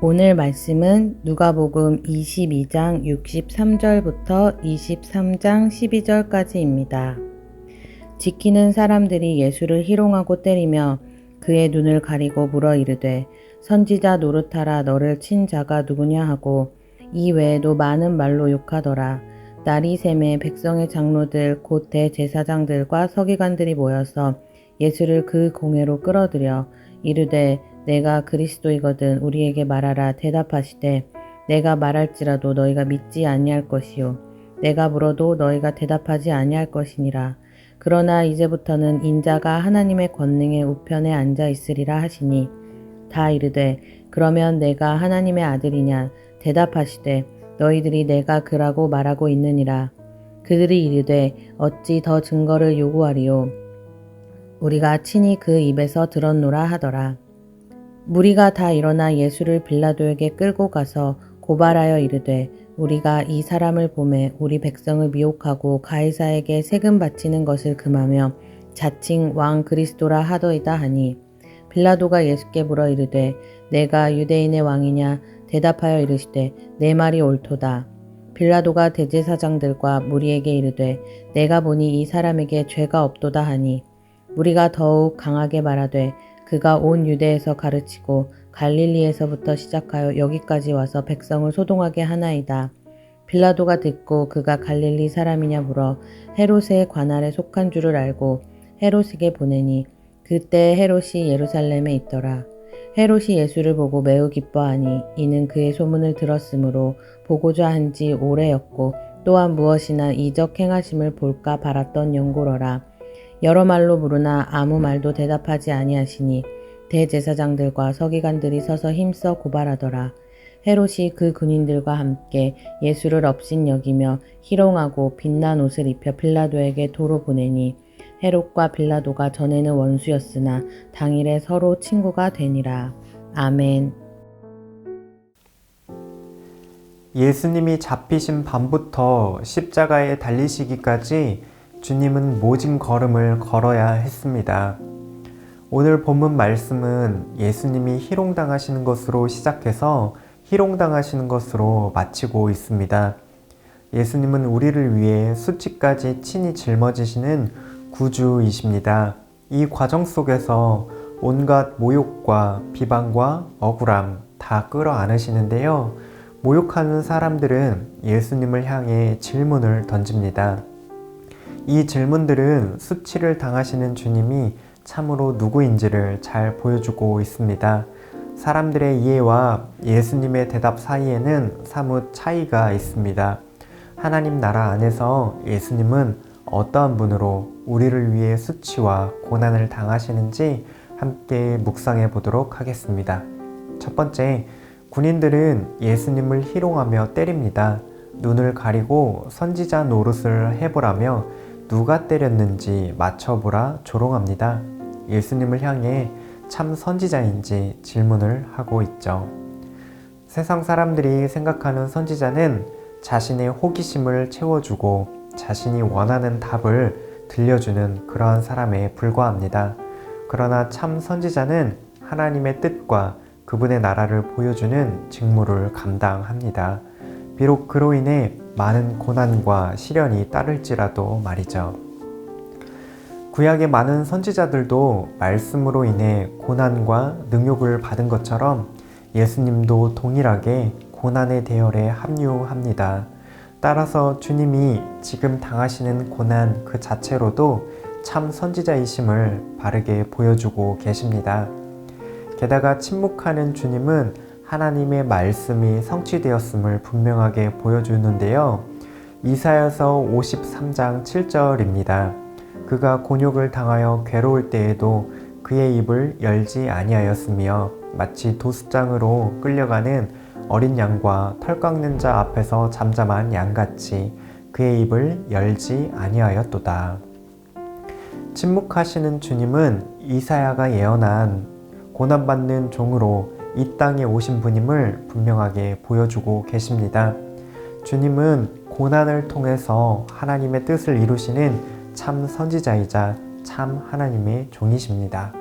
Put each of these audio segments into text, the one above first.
오늘 말씀은 누가복음 22장 63절부터 23장 12절까지입니다. 지키는 사람들이 예수를 희롱하고 때리며 그의 눈을 가리고 물어 이르되 선지자 노릇하라 너를 친 자가 누구냐 하고 이 외에도 많은 말로 욕하더라. 날이 새매 백성의 장로들 곧 대제사장들과 서기관들이 모여서 예수를 그 공회로 끌어들여 이르되 내가 그리스도이거든 우리에게 말하라. 대답하시되 내가 말할지라도 너희가 믿지 아니할 것이요 내가 물어도 너희가 대답하지 아니할 것이니라. 그러나 이제부터는 인자가 하나님의 권능의 우편에 앉아 있으리라 하시니 다 이르되 그러면 내가 하나님의 아들이냐. 대답하시되 너희들이 내가 그라고 말하고 있느니라. 그들이 이르되 어찌 더 증거를 요구하리요. 우리가 친히 그 입에서 들었노라 하더라. 무리가 다 일어나 예수를 빌라도에게 끌고 가서 고발하여 이르되 우리가 이 사람을 보매 우리 백성을 미혹하고 가이사에게 세금 바치는 것을 금하며 자칭 왕 그리스도라 하더이다 하니 빌라도가 예수께 물어 이르되 내가 유대인의 왕이냐. 대답하여 이르시되 내 말이 옳도다. 빌라도가 대제사장들과 무리에게 이르되 내가 보니 이 사람에게 죄가 없도다 하니 무리가 더욱 강하게 말하되 그가 온 유대에서 가르치고 갈릴리에서부터 시작하여 여기까지 와서 백성을 소동하게 하나이다. 빌라도가 듣고 그가 갈릴리 사람이냐 물어 헤롯의 관할에 속한 줄을 알고 헤롯에게 보내니 그때 헤롯이 예루살렘에 있더라. 헤롯이 예수를 보고 매우 기뻐하니 이는 그의 소문을 들었으므로 보고자 한지 오래였고 또한 무엇이나 이적 행하심을 볼까 바랐던 연고로라. 여러 말로 물으나 아무 말도 대답하지 아니하시니 대제사장들과 서기관들이 서서 힘써 고발하더라. 헤롯이 그 군인들과 함께 예수를 업신여기며 희롱하고 빛난 옷을 입혀 빌라도에게 도로 보내니 헤롯과 빌라도가 전에는 원수였으나 당일에 서로 친구가 되니라. 아멘. 예수님이 잡히신 밤부터 십자가에 달리시기까지 주님은 모진 걸음을 걸어야 했습니다. 오늘 본문 말씀은 예수님이 희롱당하시는 것으로 시작해서 희롱당하시는 것으로 마치고 있습니다. 예수님은 우리를 위해 수치까지 친히 짊어지시는 구주이십니다. 이 과정 속에서 온갖 모욕과 비방과 억울함 다 끌어안으시는데요. 모욕하는 사람들은 예수님을 향해 질문을 던집니다. 이 질문들은 수치를 당하시는 주님이 참으로 누구인지를 잘 보여주고 있습니다. 사람들의 이해와 예수님의 대답 사이에는 사뭇 차이가 있습니다. 하나님 나라 안에서 예수님은 어떠한 분으로 우리를 위해 수치와 고난을 당하시는지 함께 묵상해 보도록 하겠습니다. 첫 번째, 군인들은 예수님을 희롱하며 때립니다. 눈을 가리고 선지자 노릇을 해보라며 누가 때렸는지 맞춰보라 조롱합니다. 예수님을 향해 참 선지자인지 질문을 하고 있죠. 세상 사람들이 생각하는 선지자는 자신의 호기심을 채워주고 자신이 원하는 답을 들려주는 그러한 사람에 불과합니다. 그러나 참 선지자는 하나님의 뜻과 그분의 나라를 보여주는 직무를 감당합니다. 비록 그로 인해 많은 고난과 시련이 따를지라도 말이죠. 구약의 많은 선지자들도 말씀으로 인해 고난과 능욕을 받은 것처럼 예수님도 동일하게 고난의 대열에 합류합니다. 따라서 주님이 지금 당하시는 고난 그 자체로도 참 선지자이심을 바르게 보여주고 계십니다. 게다가 침묵하는 주님은 하나님의 말씀이 성취되었음을 분명하게 보여주는데요. 이사야서 53장 7절입니다. 그가 곤욕을 당하여 괴로울 때에도 그의 입을 열지 아니하였으며 마치 도수장으로 끌려가는 어린 양과 털 깎는 자 앞에서 잠잠한 양같이 그의 입을 열지 아니하였도다. 침묵하시는 주님은 이사야가 예언한 고난받는 종으로 이 땅에 오신 분임을 분명하게 보여주고 계십니다. 주님은 고난을 통해서 하나님의 뜻을 이루시는 참 선지자이자 참 하나님의 종이십니다.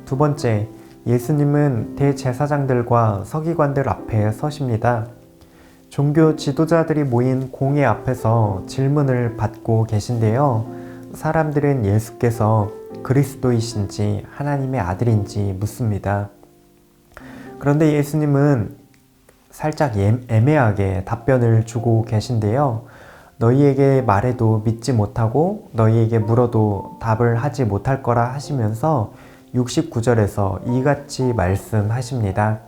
두 번째, 예수님은 대제사장들과 서기관들 앞에 서십니다. 종교 지도자들이 모인 공회 앞에서 질문을 받고 계신데요. 사람들은 예수께서 그리스도이신지 하나님의 아들인지 묻습니다. 그런데 예수님은 살짝 애매하게 답변을 주고 계신데요. 너희에게 말해도 믿지 못하고 너희에게 물어도 답을 하지 못할 거라 하시면서 69절에서 이같이 말씀하십니다.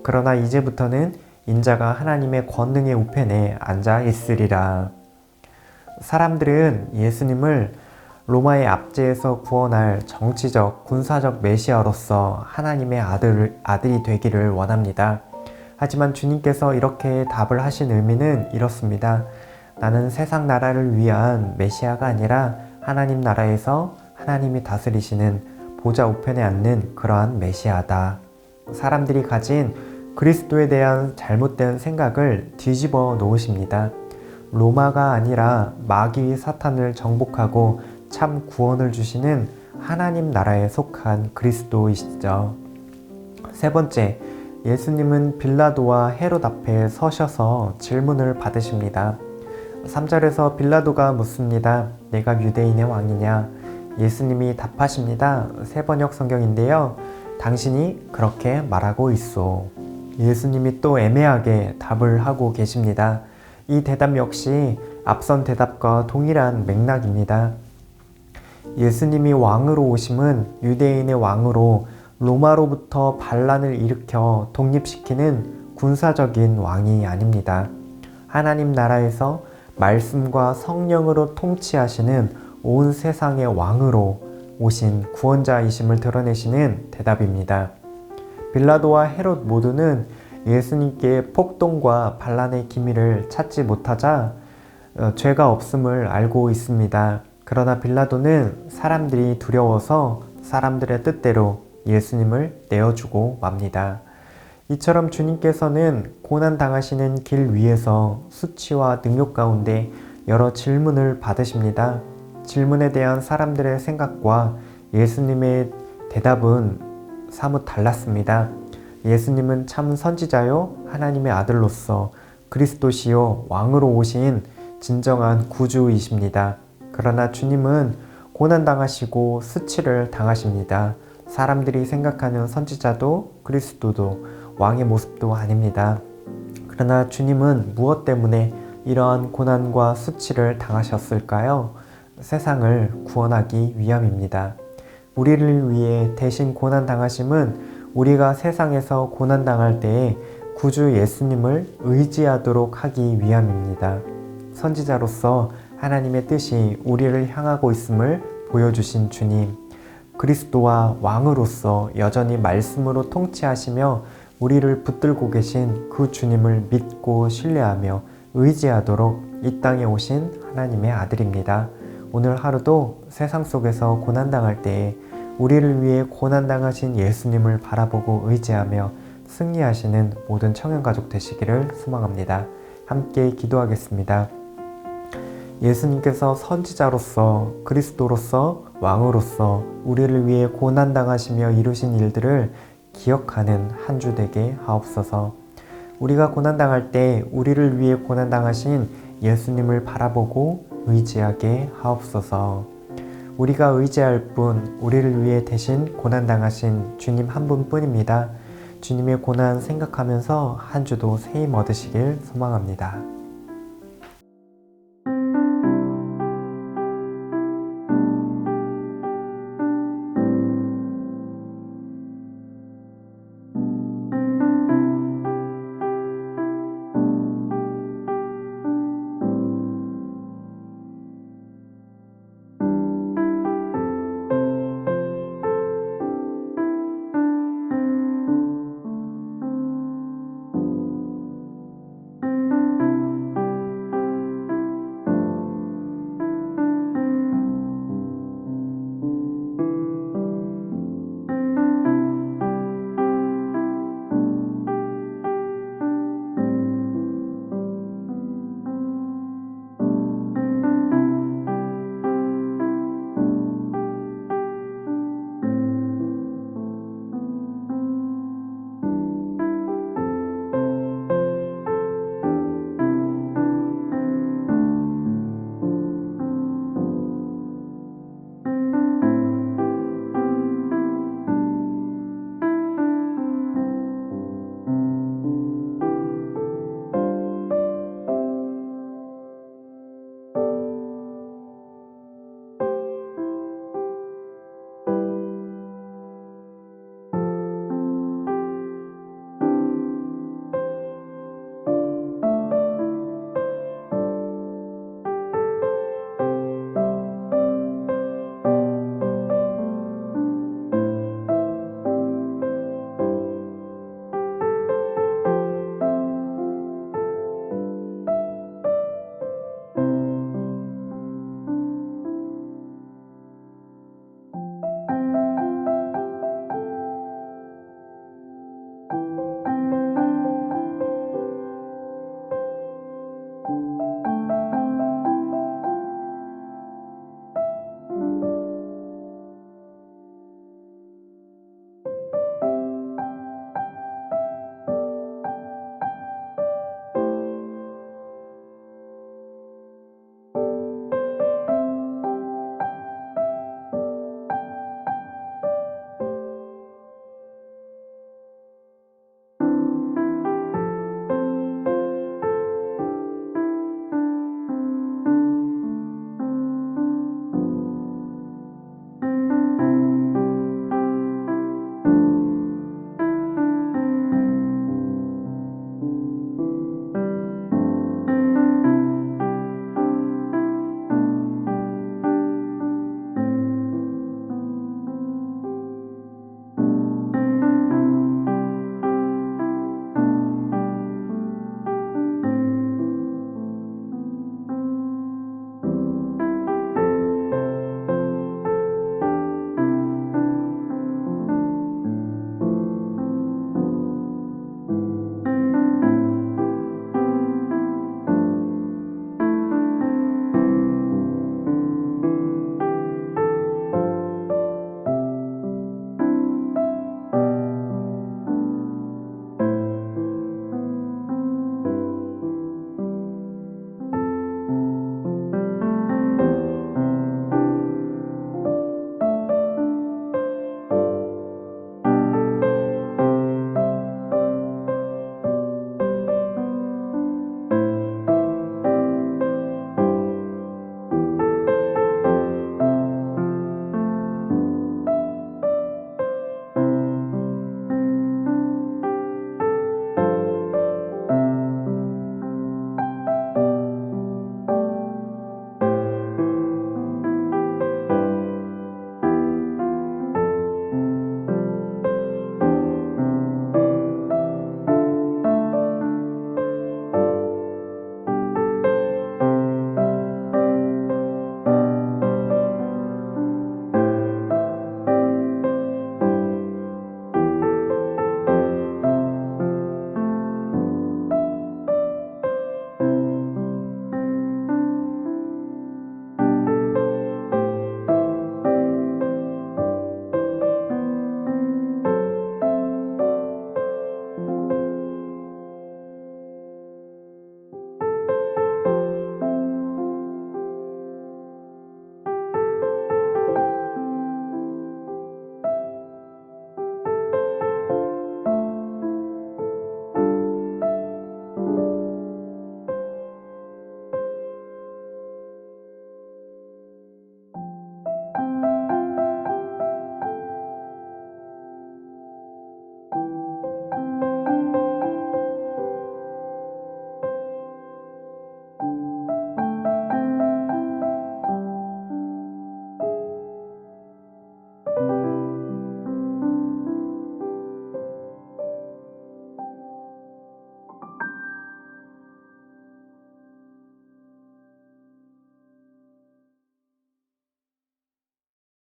그러나 이제부터는 인자가 하나님의 권능의 우편에 앉아 있으리라. 사람들은 예수님을 로마의 압제에서 구원할 정치적, 군사적 메시아로서 하나님의 아들이 되기를 원합니다. 하지만 주님께서 이렇게 답을 하신 의미는 이렇습니다. 나는 세상 나라를 위한 메시아가 아니라 하나님 나라에서 하나님이 다스리시는 보좌 우편에 앉는 그러한 메시아다. 사람들이 가진 그리스도에 대한 잘못된 생각을 뒤집어 놓으십니다. 로마가 아니라 마귀 사탄을 정복하고 참 구원을 주시는 하나님 나라에 속한 그리스도이시죠. 세 번째, 예수님은 빌라도와 헤롯 앞에 서셔서 질문을 받으십니다. 3절에서 빌라도가 묻습니다. 내가 유대인의 왕이냐? 예수님이 답하십니다. 세번역 성경인데요. 당신이 그렇게 말하고 있소. 예수님이 또 애매하게 답을 하고 계십니다. 이 대답 역시 앞선 대답과 동일한 맥락입니다. 예수님이 왕으로 오심은 유대인의 왕으로 로마로부터 반란을 일으켜 독립시키는 군사적인 왕이 아닙니다. 하나님 나라에서 말씀과 성령으로 통치하시는 온 세상의 왕으로 오신 구원자이심을 드러내시는 대답입니다. 빌라도와 헤롯 모두는 예수님께 폭동과 반란의 기미를 찾지 못하자 죄가 없음을 알고 있습니다. 그러나 빌라도는 사람들이 두려워서 사람들의 뜻대로 예수님을 내어주고 맙니다. 이처럼 주님께서는 고난당하시는 길 위에서 수치와 능욕 가운데 여러 질문을 받으십니다. 질문에 대한 사람들의 생각과 예수님의 대답은 사뭇 달랐습니다. 예수님은 참 선지자요 하나님의 아들로서 그리스도시요 왕으로 오신 진정한 구주이십니다. 그러나 주님은 고난당하시고 수치를 당하십니다. 사람들이 생각하는 선지자도 그리스도도 왕의 모습도 아닙니다. 그러나 주님은 무엇 때문에 이러한 고난과 수치를 당하셨을까요? 세상을 구원하기 위함입니다. 우리를 위해 대신 고난당하심은 우리가 세상에서 고난당할 때에 구주 예수님을 의지하도록 하기 위함입니다. 선지자로서 하나님의 뜻이 우리를 향하고 있음을 보여주신 주님, 그리스도와 왕으로서 여전히 말씀으로 통치하시며 우리를 붙들고 계신 그 주님을 믿고 신뢰하며 의지하도록 이 땅에 오신 하나님의 아들입니다. 오늘 하루도 세상 속에서 고난당할 때에 우리를 위해 고난당하신 예수님을 바라보고 의지하며 승리하시는 모든 청년가족 되시기를 소망합니다. 함께 기도하겠습니다. 예수님께서 선지자로서 그리스도로서 왕으로서 우리를 위해 고난당하시며 이루신 일들을 기억하는 한 주 되게 하옵소서. 우리가 고난당할 때 우리를 위해 고난당하신 예수님을 바라보고 의지하게 하옵소서. 우리가 의지할 분, 우리를 위해 대신 고난당하신 주님 한 분뿐입니다. 주님의 고난 생각하면서 한 주도 새 힘 얻으시길 소망합니다.